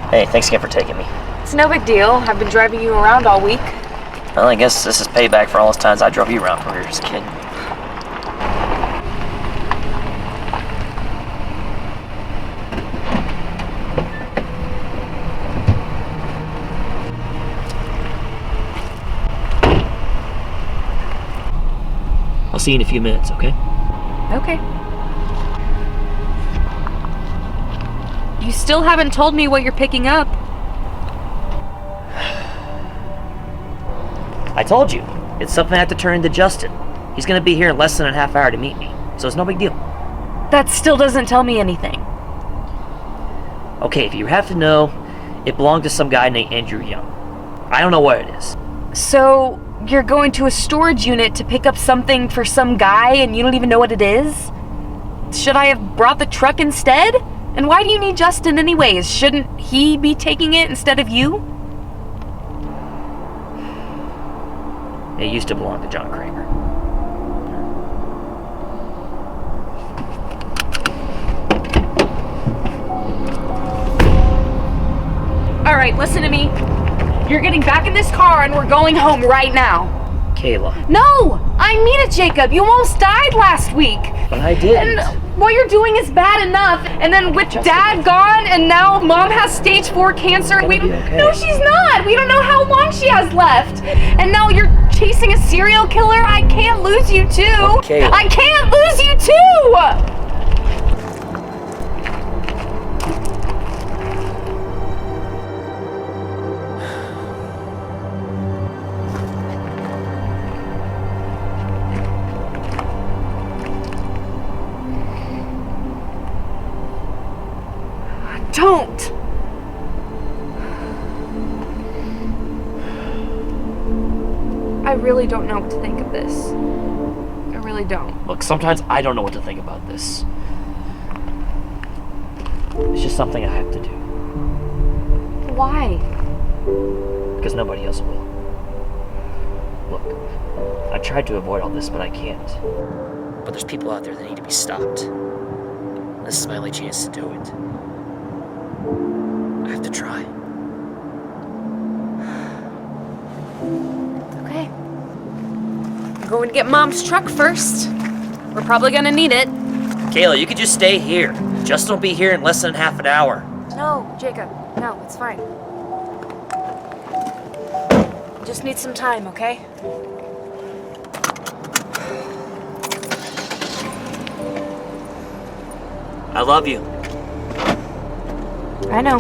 Hey, thanks again for taking me. It's no big deal. I've been driving you around all week. Well, I guess this is payback for all those times I drove you around when you were just a kid. I'll see you in a few minutes, okay? Okay. You still haven't told me what you're picking up. I told you. It's something I have to turn into Justin. He's gonna be here in less than a half hour to meet me, so it's no big deal. That still doesn't tell me anything. Okay, if you have to know, it belonged to some guy named Andrew Young. I don't know what it is. So, you're going to a storage unit to pick up something for some guy and you don't even know what it is? Should I have brought the truck instead? And why do you need Justin anyways? Shouldn't he be taking it instead of you? It used to belong to John Kramer. Alright, listen to me. You're getting back in this car and we're going home right now. Kayla. No! I mean it, Jacob. You almost died last week. But I didn't. And what you're doing is bad enough. And then with Dad gone and now Mom has stage 4 cancer. Be okay. No, she's not. We don't know how long she has left. And now you're chasing a serial killer. I can't lose you too. Okay. I can't lose you too! Don't! I really don't know what to think of this. I really don't. Look, sometimes I don't know what to think about this. It's just something I have to do. Why? Because nobody else will. Look, I've tried to avoid all this, but I can't. But there's people out there that need to be stopped. This is my only chance to do it. I have to try. Okay. I'm going to get Mom's truck first. We're probably gonna need it. Kayla, you could just stay here. Justin will be here in less than half an hour. No, Jacob. No, it's fine. Just need some time, okay? I love you. I know.